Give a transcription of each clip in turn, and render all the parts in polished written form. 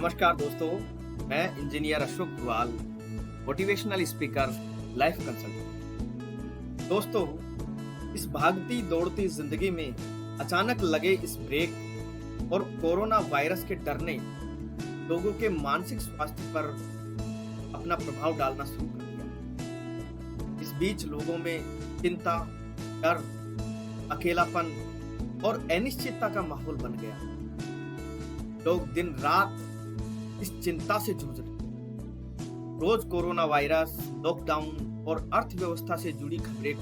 नमस्कार दोस्तों, मैं engineer Ashok Purwal, motivational speaker, life consultant. दोस्तों, इस भागती दौड़ती जिंदगी में अचानक लगे इस ब्रेक और कोरोना वायरस के डर ने लोगों के मानसिक स्वास्थ्य पर अपना प्रभाव डालना शुरू कर दिया। इस बीच लोगों में चिंता, डर, अकेलापन और अनिश्चितता का माहौल बन गया। लोग दिन रात इस चिंता से जूझ रहे हैं। रोज कोरोना वायरस, लॉकडाउन और अर्थव्यवस्था से जुड़ी खबरें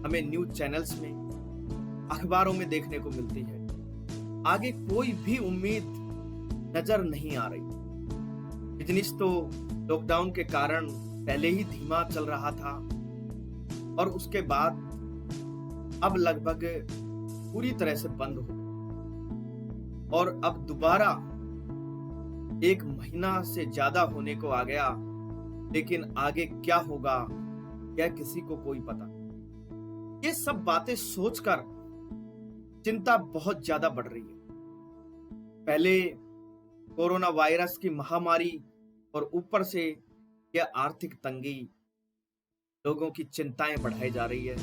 हमें न्यूज चैनल्स में, अखबारों में देखने को मिलती है। आगे कोई भी उम्मीद नजर नहीं आ रही। बिजनेस तो लॉकडाउन के कारण पहले ही धीमा चल रहा था और उसके बाद अब लगभग पूरी तरह से बंद हो गया और अब दोबारा 1 महीना से ज्यादा होने को आ गया, लेकिन आगे क्या होगा यह किसी को कोई पता। ये सब बातें सोचकर चिंता बहुत ज्यादा बढ़ रही है। पहले कोरोना वायरस की महामारी और ऊपर से यह आर्थिक तंगी लोगों की चिंताएं बढ़ाई जा रही है।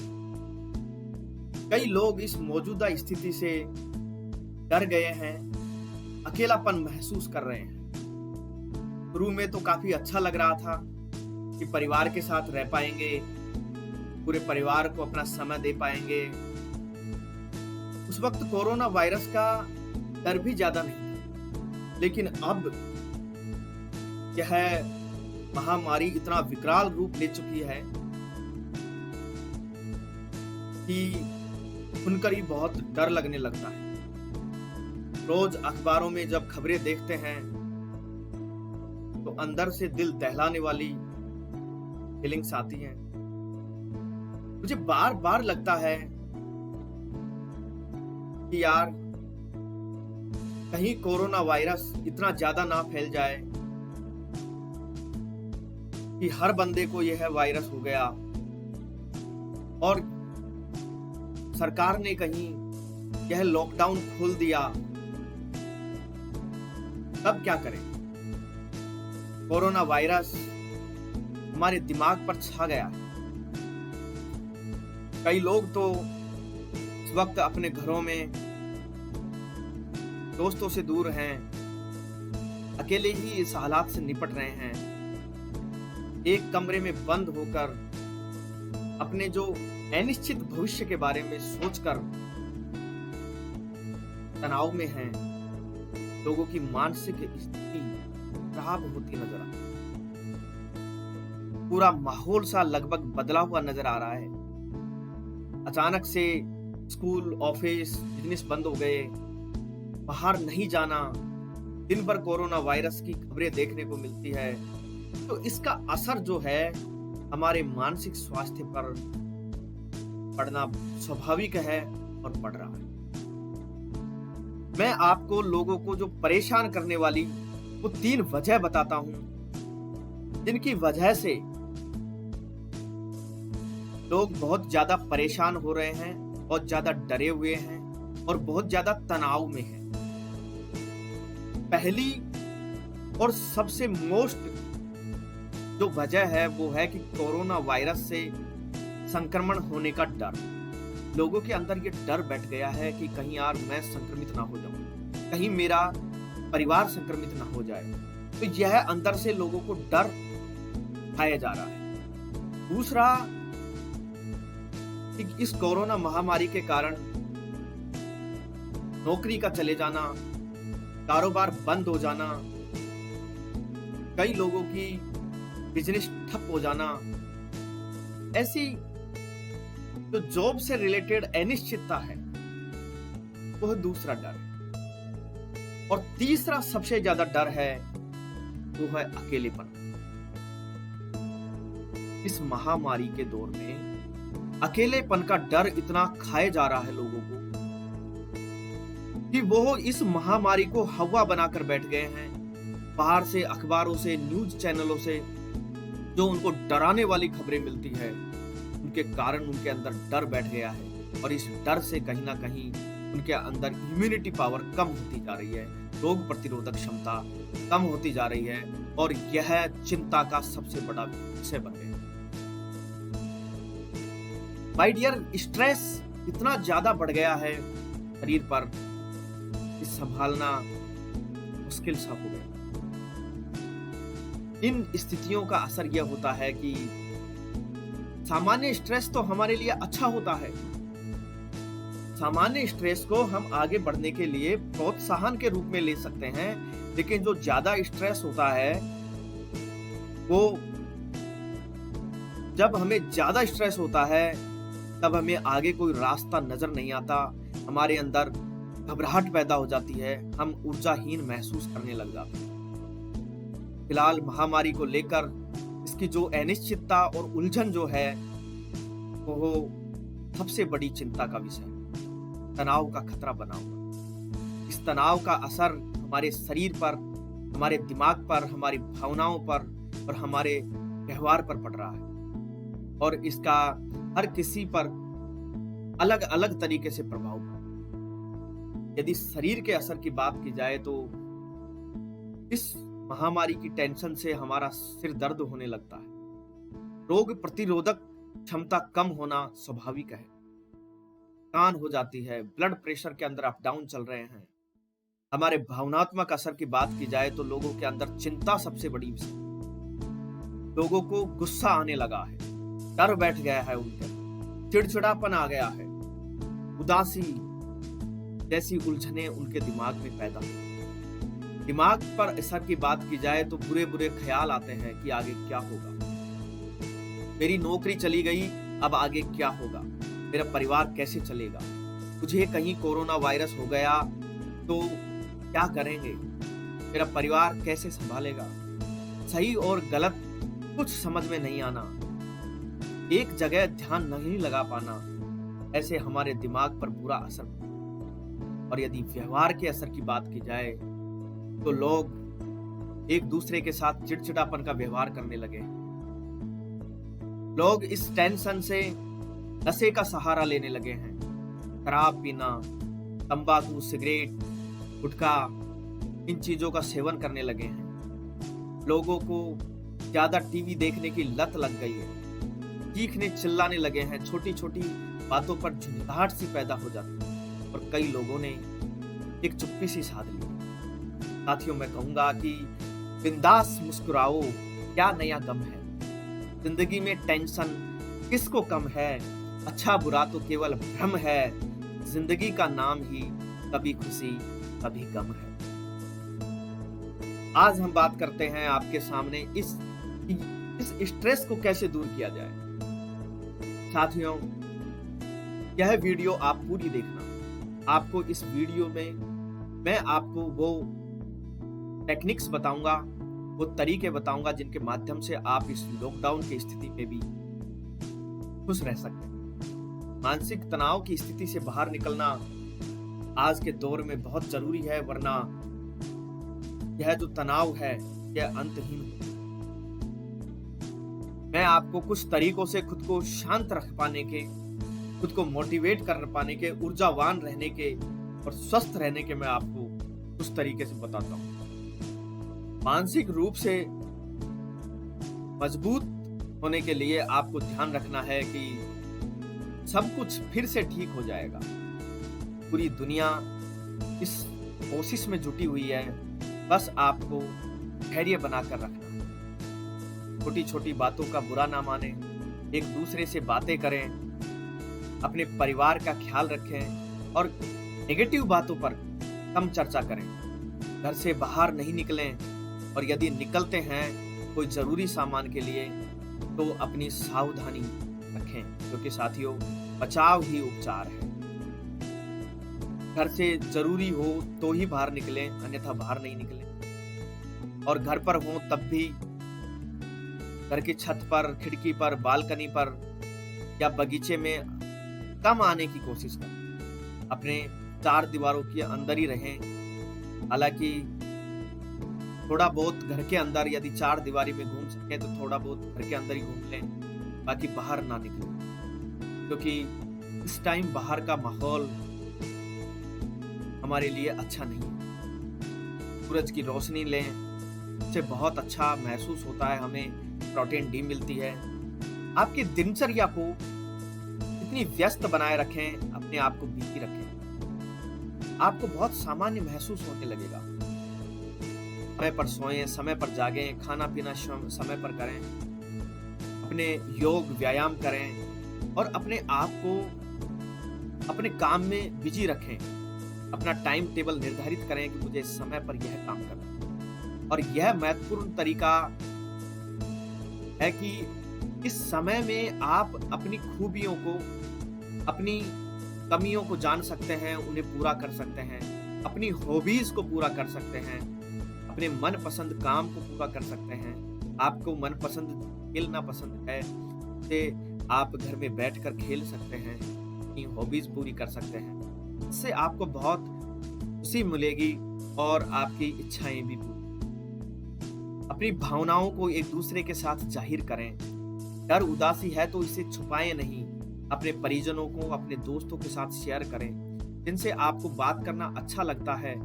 कई लोग इस मौजूदा स्थिति से डर गए हैं, अकेलापन महसूस कर रहे हैं। शुरू में तो काफी अच्छा लग रहा था कि परिवार के साथ रह पाएंगे, पूरे परिवार को अपना समय दे पाएंगे। उस वक्त कोरोना वायरस का डर भी ज्यादा नहीं था, लेकिन अब यह महामारी इतना विकराल रूप ले चुकी है कि सुनकर ही बहुत डर लगने लगता है। रोज अखबारों में जब खबरें देखते हैं तो अंदर से दिल दहलाने वाली फीलिंग्स आती हैं। मुझे बार बार लगता है कि यार कहीं कोरोना वायरस इतना ज्यादा ना फैल जाए कि हर बंदे को यह वायरस हो गया और सरकार ने कहीं यह लॉकडाउन खोल दिया, तब क्या करें। कोरोना वायरस हमारे दिमाग पर छा गया है। कई लोग तो इस वक्त अपने घरों में दोस्तों से दूर हैं, अकेले ही इस हालात से निपट रहे हैं। एक कमरे में बंद होकर अपने जो अनिश्चित भविष्य के बारे में सोचकर तनाव में हैं। लोगों की मानसिक स्थिति खराब होती नजर आती है। पूरा माहौल सा लगभग बदला हुआ नजर आ रहा है। अचानक से स्कूल, ऑफिस, बिजनेस बंद हो गए, बाहर नहीं जाना, दिन भर कोरोना वायरस की खबरें देखने को मिलती है। तो इसका असर जो है हमारे मानसिक स्वास्थ्य पर पड़ना स्वाभाविक है और पड़ रहा है। मैं आपको लोगों को जो परेशान करने वाली वो 3 वजह बताता हूं जिनकी वजह से लोग बहुत ज्यादा परेशान हो रहे हैं, बहुत ज्यादा डरे हुए हैं और बहुत ज्यादा तनाव में हैं। पहली और सबसे मोस्ट जो वजह है वो है कि कोरोना वायरस से संक्रमण होने का डर। लोगों के अंदर ये डर बैठ गया है कि कहीं यार मैं संक्रमित ना हो जाऊं, कहीं मेरा परिवार संक्रमित ना हो जाए। तो यह अंदर से लोगों को डर खाया जा रहा है। दूसरा, कि इस कोरोना महामारी के कारण नौकरी का चले जाना, कारोबार बंद हो जाना, कई लोगों की बिजनेस ठप हो जाना, ऐसी जो जॉब से रिलेटेड अनिश्चितता है वह दूसरा डर है। और तीसरा सबसे ज्यादा डर है वो है अकेलेपन। इस महामारी के दौर में अकेलेपन का डर इतना खाए जा रहा है लोगों को कि वो इस महामारी को हवा बनाकर बैठ गए हैं। बाहर से, अखबारों से, न्यूज चैनलों से जो उनको डराने वाली खबरें मिलती है, उनके कारण उनके अंदर डर बैठ गया है और इस डर से कहीं ना कहीं उनके अंदर इम्यूनिटी पावर कम होती जा रही है। रोग प्रतिरोधक क्षमता कम होती जा रही है और यह चिंता का सबसे बड़ा विषय बन गया। माय डियर, स्ट्रेस इतना ज्यादा बढ़ गया है शरीर पर कि संभालना मुश्किल सा हो गया। इन स्थितियों का असर यह होता है कि सामान्य स्ट्रेस तो हमारे लिए अच्छा होता है। सामान्य स्ट्रेस को हम आगे बढ़ने के लिए प्रोत्साहन के रूप में ले सकते हैं, लेकिन जो ज्यादा स्ट्रेस होता है वो जब हमें ज्यादा स्ट्रेस होता है तब हमें आगे कोई रास्ता नजर नहीं आता, हमारे अंदर घबराहट पैदा हो जाती है, हम ऊर्जाहीन महसूस करने लग जाते हैं। फिलहाल महामारी को लेकर इसकी जो अनिश्चितता और उलझन जो है वो सबसे बड़ी चिंता का विषय है। तनाव का खतरा बना हुआ। इस तनाव का असर हमारे शरीर पर, हमारे दिमाग पर, हमारी भावनाओं पर और हमारे व्यवहार पर पड़ रहा है और इसका हर किसी पर अलग अलग तरीके से प्रभाव पड़ा। यदि शरीर के असर की बात की जाए तो इस महामारी की टेंशन से हमारा सिर दर्द होने लगता है। रोग प्रतिरोधक क्षमता कम होना स्वाभाविक है। थकान हो जाती है, ब्लड प्रेशर के अंदर अप डाउन चल रहे हैं। हमारे भावनात्मक असर की बात की जाए तो लोगों के अंदर चिंता सबसे बड़ी विषय। लोगों को गुस्सा आने लगा है, डर बैठ गया है उनके, चिड़चिड़ापन आ गया है, उदासी जैसी उलझने उनके दिमाग में पैदा हुई। दिमाग पर असर की बात की जाए तो बुरे बुरे ख्याल आते हैं कि आगे क्या होगा, मेरी नौकरी चली गई, अब आगे क्या होगा, मेरा परिवार कैसे चलेगा, मुझे कहीं कोरोना वायरस हो गया तो क्या करेंगे, मेरा परिवार कैसे संभालेगा। सही और गलत कुछ समझ में नहीं आना, एक जगह ध्यान नहीं लगा पाना, ऐसे हमारे दिमाग पर बुरा असर पड़ा। और यदि व्यवहार के असर की बात की जाए तो लोग एक दूसरे के साथ चिड़चिड़ापन का व्यवहार करने लगे। लोग इस टेंशन से नशे का सहारा लेने लगे हैं। शराब पीना, तंबाकू, सिगरेट, गुटखा, इन चीजों का सेवन करने लगे हैं। लोगों को ज्यादा टीवी देखने की लत लग गई है। चीखने चिल्लाने लगे हैं, छोटी छोटी बातों पर झुंझलाहट सी पैदा हो जाती है और कई लोगों ने एक चुप्पी सी साध ली। साथियों, मैं कहूंगा कि बिंदास मुस्कुराओ, क्या नया गम है। जिंदगी में टेंशन किसको कम है, अच्छा बुरा तो केवल भ्रम है। जिंदगी का नाम ही कभी खुशी कभी गम है। आज हम बात करते हैं आपके सामने इस स्ट्रेस को कैसे दूर किया जाए। साथियों, यह वीडियो आप पूरी देखना। आपको इस वीडियो में मैं आपको वो टेक्निक्स बताऊंगा, वो तरीके बताऊंगा जिनके माध्यम से आप इस लॉकडाउन की स्थिति में भी खुश रह सकते हैं। मानसिक तनाव की स्थिति से बाहर निकलना आज के दौर में बहुत जरूरी है, वरना यह जो तनाव है यह अंतहीन है। मैं आपको कुछ तरीकों से खुद को शांत रख पाने के, खुद को मोटिवेट कर पाने के, ऊर्जावान रहने के और स्वस्थ रहने के मैं आपको कुछ तरीके से बताता हूं। मानसिक रूप से मजबूत होने के लिए आपको ध्यान रखना है कि सब कुछ फिर से ठीक हो जाएगा। पूरी दुनिया इस कोशिश में जुटी हुई है, बस आपको धैर्य बनाकर रखना। छोटी छोटी बातों का बुरा ना माने, एक दूसरे से बातें करें, अपने परिवार का ख्याल रखें और नेगेटिव बातों पर कम चर्चा करें। घर से बाहर नहीं निकलें और यदि निकलते हैं कोई जरूरी सामान के लिए तो अपनी सावधानी रखें, क्योंकि साथियों बचाव ही उपचार है। घर से जरूरी हो तो ही बाहर निकलें, अन्यथा बाहर नहीं निकलें। और घर पर हो तब भी घर की छत पर, खिड़की पर, बालकनी पर या बगीचे में कम आने की कोशिश करें। अपने चार दीवारों के अंदर ही रहें। हालांकि थोड़ा बहुत घर के अंदर यदि चार दीवारी में घूम सके तो थोड़ा बहुत घर के अंदर ही घूम लें, बाकी बाहर ना निकलें, क्योंकि इस टाइम बाहर का माहौल हमारे लिए अच्छा नहीं है। सूरज की रोशनी लें, उससे बहुत अच्छा महसूस होता है, हमें प्रोटीन डी मिलती है। आपकी दिनचर्या को इतनी व्यस्त बनाए रखें, अपने आप को बिजी रखें, आपको बहुत सामान्य महसूस होने लगेगा। समय पर सोएं, समय पर जागें, खाना-पीना समय पर करें, अपने योग व्यायाम करें और अपने आप को अपने काम में बिजी रखें। अपना टाइम टेबल निर्धारित करें कि मुझे इस समय पर यह काम करना है। और यह महत्वपूर्ण तरीका है कि इस समय में आप अपनी खूबियों को, अपनी कमियों को जान सकते हैं, उन्हें पूरा कर सकते हैं, अपनी हॉबीज को पूरा कर सकते हैं, अपने मनपसंद काम को पूरा कर सकते हैं। आपको मनपसंद खेलना पसंद है, तो आप घर में बैठकर खेल सकते हैं, अपनी हॉबीज पूरी कर सकते हैं। इससे आपको बहुत खुशी मिलेगी और आपकी इच्छाएं भी पूरी। अपनी भावनाओं को एक दूसरे के साथ जाहिर करें। डर उदासी है तो इसे छुपाएं नहीं, अपने परिजनों को, अपने दोस्तों के साथ शेयर करें, जिनसे आपको बात करना अच्छा लगता है,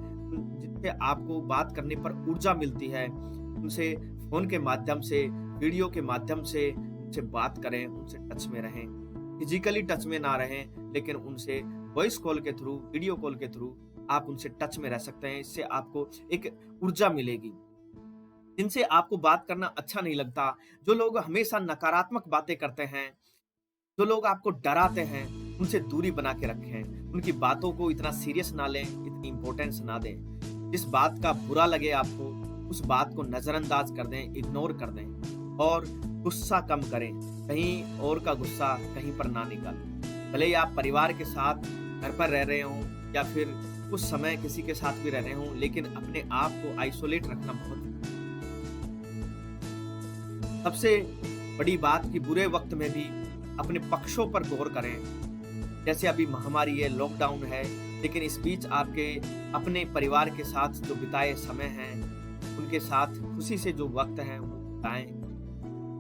जिनसे आपको बात करने पर ऊर्जा मिलती है। उनसे फोन के माध्यम से, वीडियो के माध्यम से उनसे बात करें, उनसे टच में रहें। फिजिकली टच में ना रहें, लेकिन उनसे वॉइस कॉल के थ्रू, वीडियो कॉल के थ्रू आप उनसे टच में रह सकते हैं। इससे आपको एक ऊर्जा मिलेगी। जिनसे आपको बात करना अच्छा नहीं लगता, जो लोग हमेशा नकारात्मक बातें करते हैं, जो लोग आपको डराते हैं, उनसे दूरी बना के रखें। उनकी बातों को इतना सीरियस ना लें, इतनी इंपॉर्टेंस ना दें। जिस बात का बुरा लगे आपको, उस बात को नजरअंदाज कर दें, इग्नोर कर दें और गुस्सा कम करें। कहीं और का गुस्सा कहीं पर ना निकालें। भले ही आप परिवार के साथ घर पर रह रहे हों या फिर कुछ समय किसी के साथ भी रह रहे हों, लेकिन अपने आप को आइसोलेट रखना बहुत। सबसे बड़ी बात कि बुरे वक्त में भी अपने पक्षों पर गौर करें। जैसे अभी महामारी है, लॉकडाउन है, लेकिन इस बीच आपके अपने परिवार के साथ जो बिताए समय हैं, उनके साथ खुशी से जो वक्त है वो बिताएं।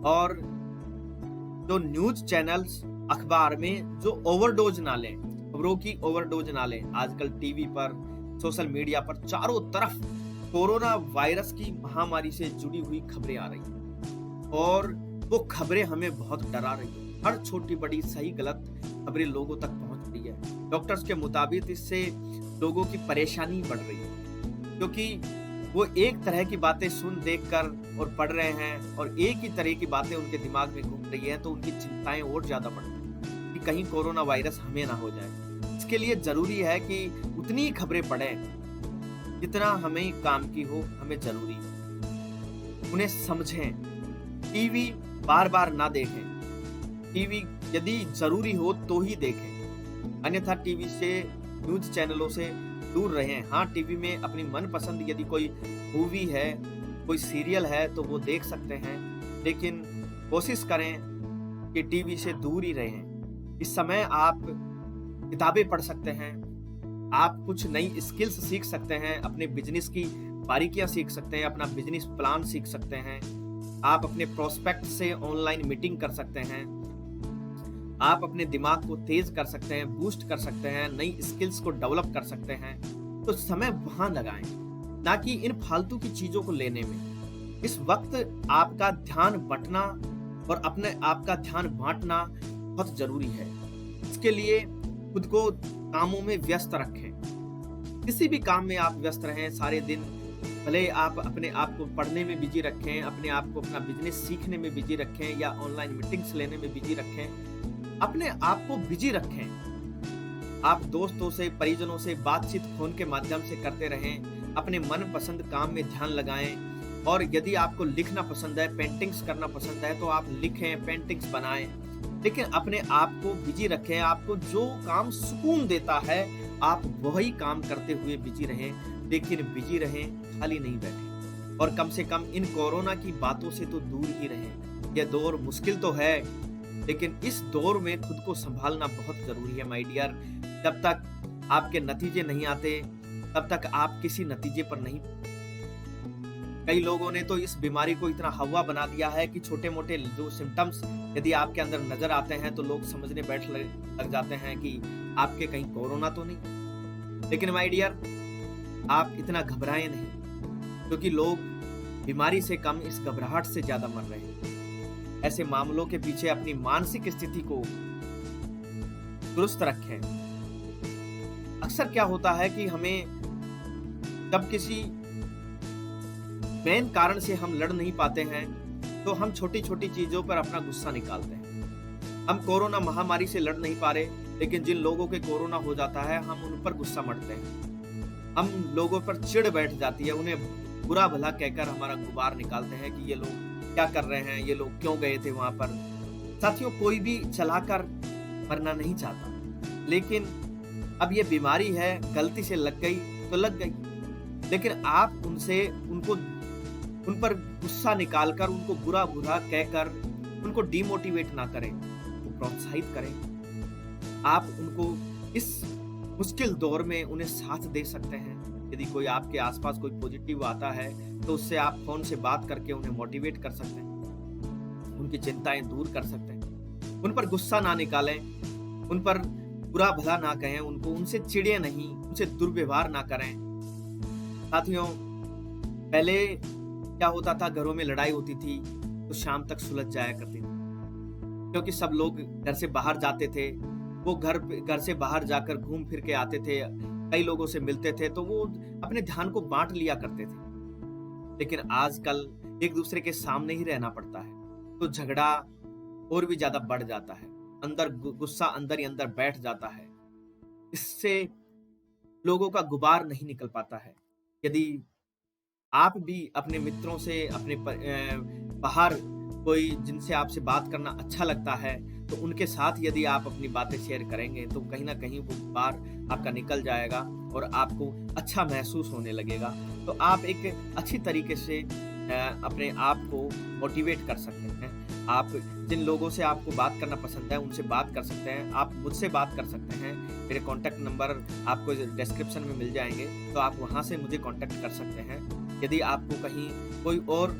और जो न्यूज चैनल्स, अखबार में जो ओवरडोज ना लें, खबरों की ओवरडोज ना लें। आजकल टीवी पर, सोशल मीडिया पर चारों तरफ कोरोना वायरस की महामारी से जुड़ी हुई खबरें आ रही हैं और वो खबरें हमें बहुत डरा रही हैं। हर छोटी बड़ी सही गलत खबरें लोगों तक पहुंच रही है। डॉक्टर्स के मुताबिक इससे लोगों की परेशानी बढ़ रही है, क्योंकि वो एक तरह की बातें सुन, देख कर और पढ़ रहे हैं और एक ही तरह की बातें उनके दिमाग में घूम रही है, तो उनकी चिंताएं और ज्यादा बढ़ रही हैं कि कहीं कोरोना वायरस हमें ना हो जाए। इसके लिए जरूरी है कि उतनी ही खबरें पढ़ें जितना हमें काम की हो, हमें जरूरी है। उन्हें समझें। टीवी बार बार ना देखें। टीवी यदि जरूरी हो तो ही देखें, अन्यथा टीवी से, न्यूज चैनलों से दूर रहें। हाँ, टीवी में अपनी मनपसंद यदि कोई मूवी है, कोई सीरियल है तो वो देख सकते हैं, लेकिन कोशिश करें कि टीवी से दूर ही रहें। इस समय आप किताबें पढ़ सकते हैं, आप कुछ नई स्किल्स सीख सकते हैं, अपने बिजनेस की बारीकियां सीख सकते हैं, अपना बिजनेस प्लान सीख सकते हैं, आप अपने प्रोस्पेक्ट से ऑनलाइन मीटिंग कर सकते हैं, आप अपने दिमाग को तेज कर सकते हैं, बूस्ट कर सकते हैं, नई स्किल्स को डेवलप कर सकते हैं। तो समय वहां लगाएं, ना कि इन फालतू की चीजों को लेने में। इस वक्त आपका ध्यान बंटना और अपने आप का ध्यान बांटना बहुत जरूरी है। इसके लिए खुद को कामों में व्यस्त रखें। किसी भी काम में आप व्यस्त रहें सारे दिन, भले आप अपने आप को पढ़ने में बिजी रखें, अपने आप को अपना बिजनेस सीखने में बिजी रखें या ऑनलाइन मीटिंग्स लेने में बिजी रखें, अपने आप को बिजी रखें। आप दोस्तों से, परिजनों से बातचीत फोन के माध्यम से करते रहें, अपने मनपसंद काम में ध्यान लगाएं। और यदि आपको लिखना पसंद है, पेंटिंग्स करना पसंद है, तो आप लिखें, पेंटिंग्स बनाएं, लेकिन अपने आप को बिजी रखें। आपको जो काम सुकून देता है, आप वही काम करते हुए बिजी रहें, लेकिन बिजी रहें, खाली नहीं बैठे। और कम से कम इन कोरोना की बातों से तो दूर ही रहें। यह दौर मुश्किल तो है, लेकिन इस दौर में खुद को संभालना बहुत जरूरी है माय डियर। जब तक आपके नतीजे नहीं आते, तब तक आप किसी नतीजे पर नहीं। कई लोगों ने तो इस बीमारी को इतना हवा बना दिया है कि छोटे मोटे जो सिम्टम्स यदि आपके अंदर नजर आते हैं तो लोग समझने बैठ लग जाते हैं कि आपके कहीं कोरोना तो नहीं। लेकिन माय डियर, आप इतना घबराएं नहीं। क्योंकि लोग बीमारी से कम इस घबराहट से ज़्यादा मर रहे हैं। ऐसे मामलों के पीछे अपनी मानसिक स्थिति को दुरुस्त रखें। अक्सर क्या होता है कि हमें जब किसी मेन कारण से हम लड़ नहीं पाते हैं, तो हम छोटी-छोटी चीज़ों पर अपना गुस्सा निकालते हैं। हम कोरोना महामारी से लड़ नहीं पा रहे, लेकिन जिन लोगों के कोरोना हो जाता है, हम उन पर गुस्सा मढ़ते हैं। हम लोगों पर चिढ़ बैठ जाती है, उन्हें बुरा भला कहकर हमारा गुबार निकालते हैं कि ये लोग क्या कर रहे हैं, ये लोग क्यों गए थे वहाँ पर। साथियों, कोई भी चलाकर मरना नहीं चाहता, लेकिन अब ये बीमारी है, गलती से लग गई तो लग गई। लेकिन आप उन पर गुस्सा निकालकर, उनको बुरा-भला कहकर उनको डिमोटिवेट ना करें, उनको प्रोत्साहित करें। आप उनको इस मुश्किल दौर में उन्हें साथ दे सकते हैं। यदि कोई आपके आसपास कोई पॉजिटिव आता है, तो उससे आप फ़ोन से बात करके उन्हें मोटिवेट कर सकते हैं, उनकी चिंताएँ दूर कर सकते हैं। उन पर गुस्सा ना निकालें, उन पर बुरा भला ना कहें, उनसे चिढ़ें नहीं, उनसे दुर्व्यवहार ना करें। साथियों, पहले क्या होता था, घरों में लड़ाई होती थी तो शाम तक सुलझ जाया करती थी, क्योंकि सब लोग घर से बाहर जाते थे। वो घर से बाहर जाकर घूम फिर के आते थे, कई लोगों से मिलते थे, तो वो अपने ध्यान को बांट लिया करते थे। लेकिन आजकल एक दूसरे के सामने ही रहना पड़ता है, तो झगड़ा और भी ज्यादा बढ़ जाता है, अंदर गुस्सा अंदर ही अंदर बैठ जाता है। इससे लोगों का गुबार नहीं निकल पाता है। यदि आप भी अपने मित्रों से, बाहर कोई जिनसे आपसे बात करना अच्छा लगता है, तो उनके साथ यदि आप अपनी बातें शेयर करेंगे, तो कहीं न कहीं वो गुबार आपका निकल जाएगा और आपको अच्छा महसूस होने लगेगा। तो आप एक अच्छी तरीके से अपने आप को मोटिवेट कर सकते हैं। आप जिन लोगों से आपको बात करना पसंद है, उनसे बात कर सकते हैं। आप मुझसे बात कर सकते हैं। मेरे कॉन्टैक्ट नंबर आपको डिस्क्रिप्शन में मिल जाएँगे, तो आप वहाँ से मुझे कॉन्टैक्ट कर सकते हैं। यदि आपको कहीं कोई और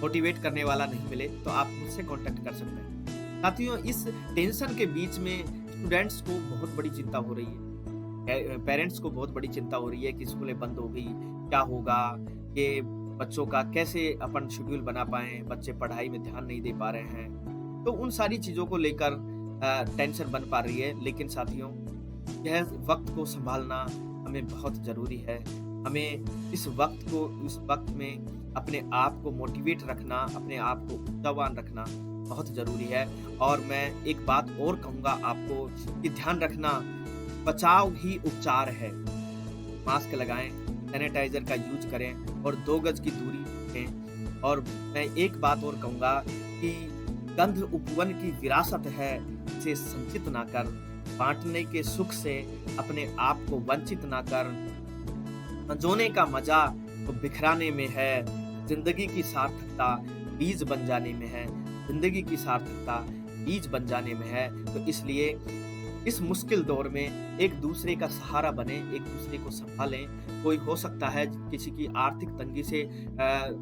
मोटिवेट करने वाला नहीं मिले, तो आप मुझसे कॉन्टैक्ट कर सकते हैं। साथियों, इस टेंशन के बीच में स्टूडेंट्स को बहुत बड़ी चिंता हो रही है। पेरेंट्स को बहुत बड़ी चिंता हो रही है कि स्कूलें बंद हो गई, क्या होगा? ये बच्चों का कैसे अपन शेड्यूल बना पाएँ? बच्चे पढ़ाई में ध्यान नहीं दे पा रहे हैं। तो उन सारी चीज़ों को लेकर टेंशन बन पा रही है। लेकिन साथियों, यह वक़्त को सँभालना हमें बहुत ज़रूरी है। हमें इस वक़्त में अपने आप को मोटिवेट रखना, अपने आप को ऊर्जावान रखना बहुत ज़रूरी है। और मैं एक बात और कहूँगा आपको कि ध्यान रखना, बचाव ही उपचार है। मास्क लगाएँ, सैनिटाइज़र का यूज़ करें और 2 गज की दूरी रखें। और मैं एक बात और कहूँगा कि गंध उपवन की विरासत है, इसे संचित ना कर, बाँटने के सुख से अपने आप को वंचित ना कर। संजोने का मजा तो बिखराने में है, जिंदगी की सार्थकता बीज बन जाने में है, जिंदगी की सार्थकता बीज बन जाने में है। तो इसलिए इस मुश्किल दौर में एक दूसरे का सहारा बने, एक दूसरे को संभालें। कोई हो सकता है किसी की आर्थिक तंगी से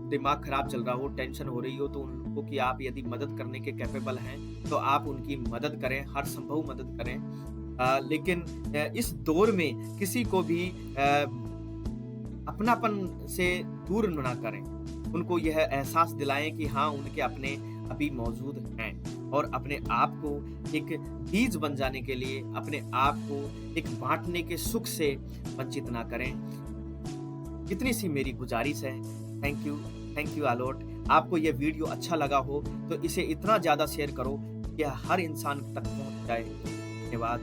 दिमाग खराब चल रहा हो, टेंशन हो रही हो, तो उन लोगों की आप यदि मदद करने के कैपेबल हैं, तो आप उनकी मदद करें, हर संभव मदद करें। लेकिन इस दौर में किसी को भी अपनापन से दूर ना करें। उनको यह एहसास दिलाएं कि हाँ, उनके अपने अभी मौजूद हैं, और अपने आप को एक बीज बन जाने के लिए अपने आप को एक बांटने के सुख से वंचित ना करें। इतनी सी मेरी गुजारिश है। Thank you a lot. आपको यह वीडियो अच्छा लगा हो तो इसे इतना ज़्यादा शेयर करो कि हर इंसान तक पहुंच जाए। धन्यवाद।